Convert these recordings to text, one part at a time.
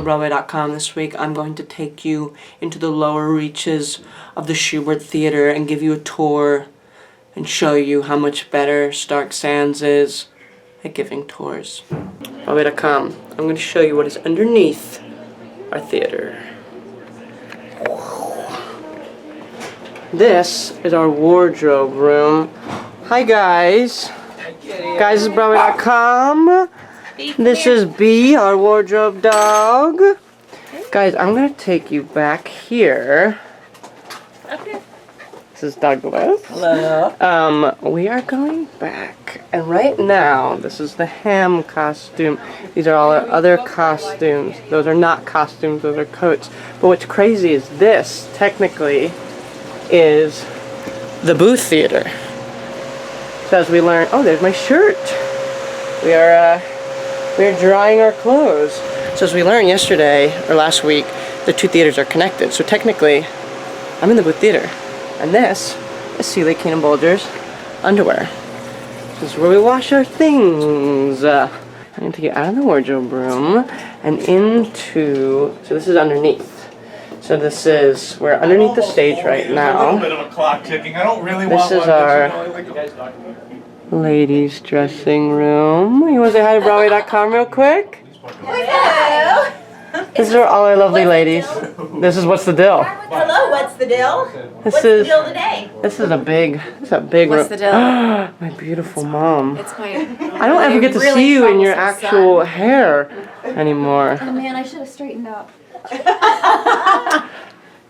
HelloBroadway.com. This week I'm going to take you into the lower reaches of the Schubert Theater and give you a tour and show you how much better Stark Sands is at giving tours. Broadway.com. I'm going to show you what is underneath our theater. This is our wardrobe room. Hi guys. Guys, this is Broadway.com. This is B, our wardrobe dog. Guys, I'm going to take you back here. Okay. This is Douglas. Hello. We are going back. And right now, this is the ham costume. These are all our other costumes. Those are not costumes, those are coats. But what's crazy is this, technically, is the booth theater. So as we learn, oh, there's my shirt. We are drying our clothes. So as we learned yesterday, or last week, the two theaters are connected. So technically, I'm in the booth theater. And this is Sealy Keenan Bolger's underwear. This is where we wash our things. I'm going to get out of the wardrobe room and into, so this is underneath. So this is, we're underneath the stage right now. A little bit of a clock ticking. I don't really This is our ladies' dressing room. You want to say hi to Broadway.com real quick? Hello. This is all our lovely ladies. This is What's the Dill? Hello, what's the deal? This What's is the deal today? This is a big What's the deal? My beautiful mom. It's my. I don't ever get to see you in your actual hair anymore. Oh man, I should have straightened up.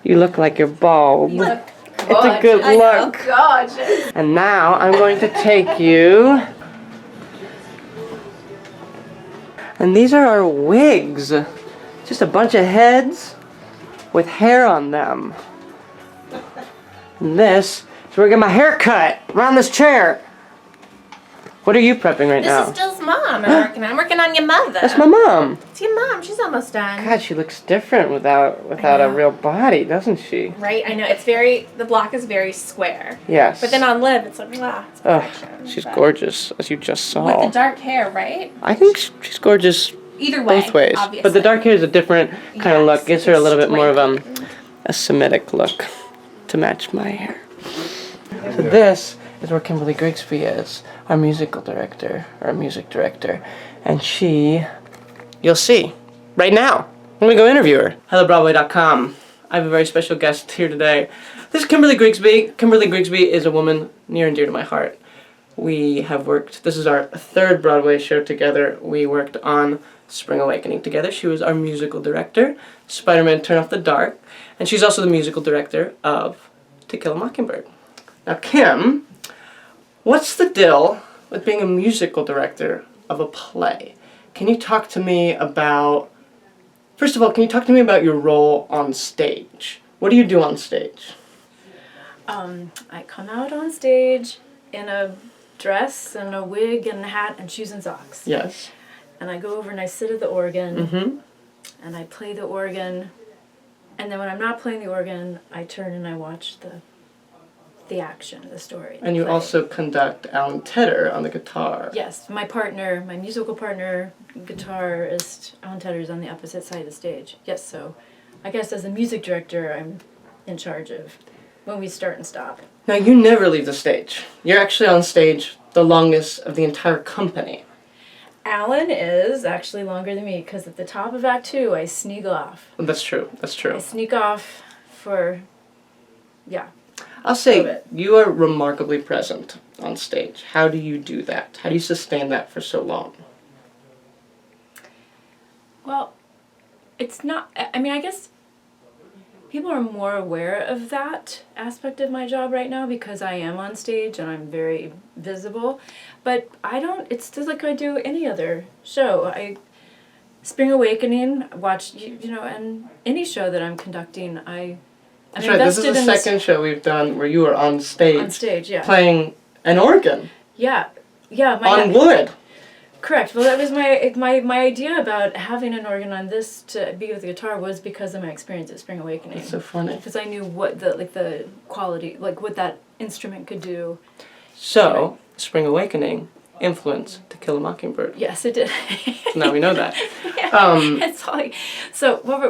You look like you're bald. You look It's a good look. Gorgeous. And now I'm going to take you. And these are our wigs. Just a bunch of heads with hair on them. And this is where I get my hair cut around this chair. What are you prepping right now? This is Dill's mom. I'm working on your mother. That's my mom. It's your mom. She's almost done. God, she looks different without a real body, doesn't she? Right? I know. It's very. The block is very square. Yes. But then on live, it's like wow. It's perfection. She's But gorgeous, as you just saw. with the dark hair, right? I think she's gorgeous Either way. both ways. Obviously. But the dark hair is a different kind of Yes, look. Gives her a little bit more of straight. a Semitic look to match my hair. So this is where Kimberly Grigsby is, our musical director, or our music director. And you'll see, right now. I'm gonna go interview her. HelloBroadway.com. I have a very special guest here today. This is Kimberly Grigsby. Kimberly Grigsby is a woman near and dear to my heart. We have worked, this is our third Broadway show together. We worked on Spring Awakening together. She was our musical director, Spider-Man Turn Off the Dark, and she's also the musical director of To Kill a Mockingbird. Now Kim, what's the deal with being a musical director of a play? Can you talk to me about, first of all, can you talk to me about your role on stage? What do you do on stage? I come out on stage in a dress and a wig and a hat and shoes and socks. Yes. And I go over and I sit at the organ Mm-hmm. and I play the organ. And then when I'm not playing the organ, I turn and I watch the action, the story. And you play. also conduct Alan Tedder on the guitar. Yes, my partner, my musical partner, guitarist, Alan Tedder is on the opposite side of the stage. Yes, so I guess as a music director, I'm in charge of when we start and stop. Now you never leave the stage. You're actually on stage the longest of the entire company. Alan is actually longer than me because at the top of Act 2, I sneak off. That's true. That's true. I sneak off for, yeah. I'll say you are remarkably present on stage. How do you do that? How do you sustain that for so long? Well, it's not, I mean, I guess people are more aware of that aspect of my job right now because I am on stage and I'm very visible. But it's just like I do any other show. Spring Awakening, watch, and any show that I'm conducting, I'm That's right. This is the second show we've done where you were on stage. On stage, yeah. Playing an organ. Yeah. On wood. Correct. Well, that was my idea about having an organ on this to be with the guitar was because of my experience at Spring Awakening. It's so funny. Because I knew what the quality, what that instrument could do. So, Spring Awakening influence To Kill a Mockingbird. Yes, it did. So now we know that. It's like, so what were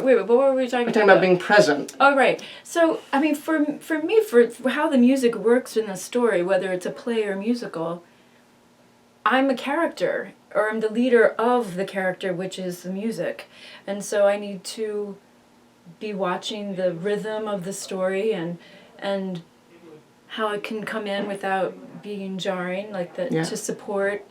we talking We're talking about being present. Oh, right. So, I mean, for me, for how the music works in the story, whether it's a play or musical, I'm a character, or I'm the leader of the character, which is the music. And so I need to be watching the rhythm of the story and how it can come in without being jarring, like to support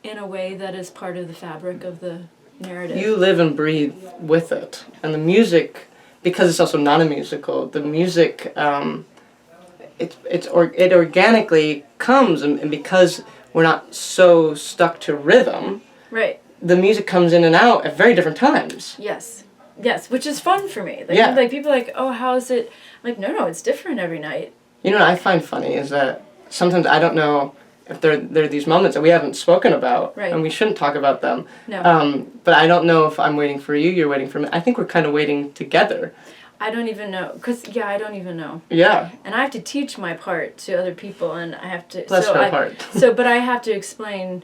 in a way that is part of the fabric of the narrative. You live and breathe with it. And the music, because it's also not a musical, the music, it organically comes, and because we're not so stuck to rhythm, Right. the music comes in and out at very different times. Yes, which is fun for me. Like, Yeah. like people are like, oh, how is it? I'm like, no, it's different every night. You know what I find funny is that sometimes I don't know if there are these moments that we haven't spoken about, Right. and we shouldn't talk about them. No. But I don't know if I'm waiting for you, you're waiting for me. I think we're kind of waiting together. I don't even know, I don't even know. Yeah. And I have to teach my part to other people, and I have to. Bless her heart. But I have to explain,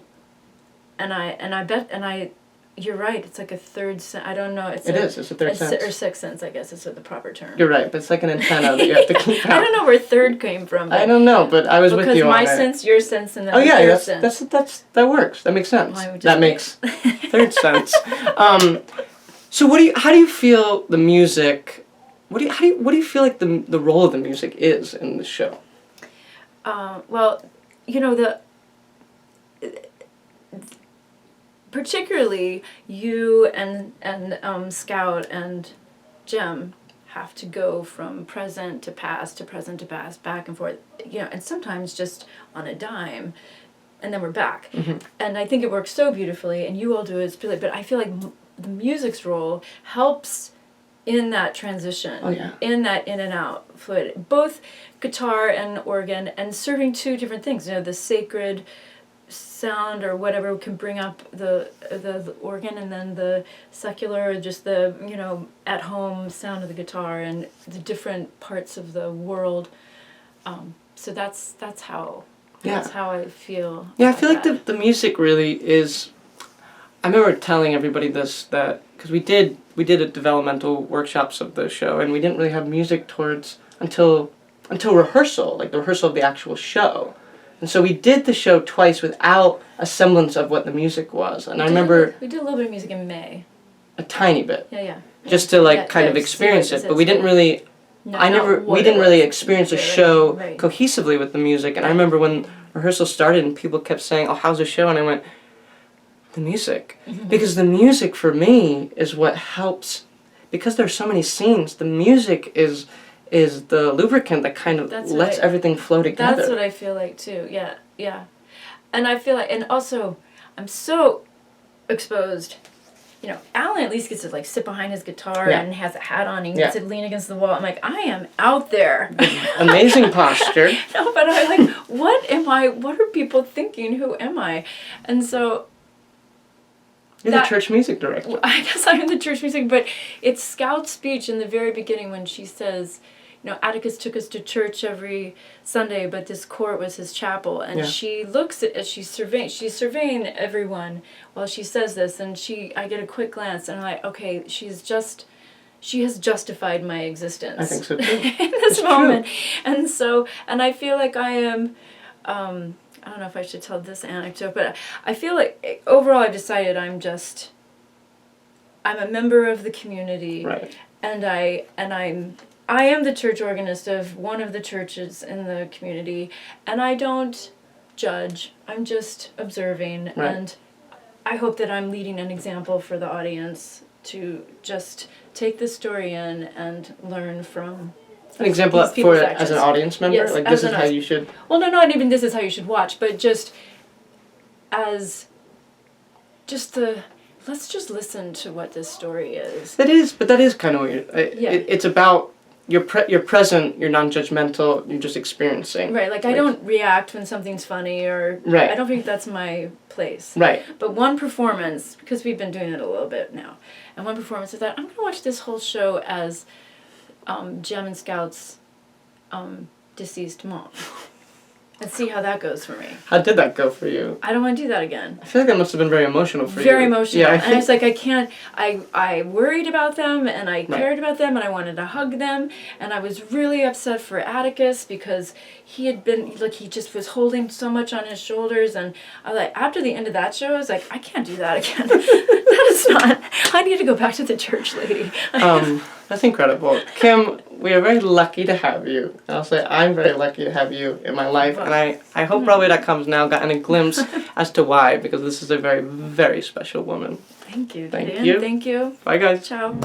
you're right. It's like a third sense. I don't know. It's a third sense. or sixth sense, I guess is the proper term. You're right, but it's like an antenna that you have to keep out. I don't know where third came from. I don't know, but I was with you on it. Because my sense, your sense, and then Oh the yeah, third that works. That makes sense. Well, I would just That makes third sense. So how do you feel the music? What do you feel like the role of the music is in the show? Well, particularly you and Scout and Jem have to go from present to past to present to past, back and forth, and sometimes just on a dime, and then we're back. Mm-hmm. And I think it works so beautifully, and you all do it beautifully, but I feel like the music's role helps in that transition, in that in and out fluid, both guitar and organ, and serving two different things, the sacred sound or whatever can bring up the organ, and then the secular, or just the at home sound of the guitar, and the different parts of the world. So that's how I feel. Yeah, I feel like the music really is. I remember telling everybody this, that because we did a developmental workshops of the show, and we didn't really have music until rehearsal, like the rehearsal of the actual show. And so we did the show twice without a semblance of what the music was. And I remember we did a little bit of music in May. A tiny bit. Yeah. Just to kind of experience it, but we didn't really. We didn't really experience a show cohesively with the music. And I remember when rehearsal started and people kept saying, "Oh, how's the show?" And I went, "The music," because the music for me is what helps. Because there's so many scenes, the music is the lubricant that kind of lets everything flow together. That's what I feel like too. Yeah. And I feel like, and also, I'm so exposed. Alan at least gets to sit behind his guitar and has a hat on and gets to lean against the wall. I'm like, I am out there. Amazing posture. No, but I'm like, what am I? What are people thinking? Who am I? And so. You're the church music director. I guess I'm the church music, but it's Scout's speech in the very beginning when she says, Atticus took us to church every Sunday, but this court was his chapel. And she looks at, as she's surveying everyone while she says this, and I get a quick glance, and I'm like, okay, she has justified my existence. I think so too. In this moment. True. And I feel like I am, I don't know if I should tell this anecdote, but I feel like overall I've decided I'm a member of the community. Right. And I am the church organist of one of the churches in the community, and I don't judge. I'm just observing, and I hope that I'm leading an example for the audience to just take the story in and learn from an example for it as an audience member? Yes, this is how you should... Well, no, not even this is how you should watch, but just as just let's just listen to what this story is. That is kind of weird. It's about... You're present, you're non-judgmental, you're just experiencing. Right, I don't react when something's funny, or... Right. I don't think that's my place. Right. But one performance, because we've been doing it a little bit now, and one performance I thought, I'm going to watch this whole show as Jem and Scout's deceased mom. and see how that goes for me. How did that go for you? I don't want to do that again. I feel like that must have been very emotional for you. Very emotional. Yeah, And I was like, I can't, I worried about them and I Right. cared about them and I wanted to hug them. And I was really upset for Atticus because he had been, like, he just was holding so much on his shoulders. And I like, after the end of that show, I was like, I can't do that again. That is not, I need to go back to the church lady. That's incredible. Kim, we are very lucky to have you. And I'll say I'm very lucky to have you in my life. And I hope probably that comes now, gotten a glimpse as to why, because this is a very, very special woman. Thank you. Thank Gideon. you. Thank you. Bye, guys. Ciao.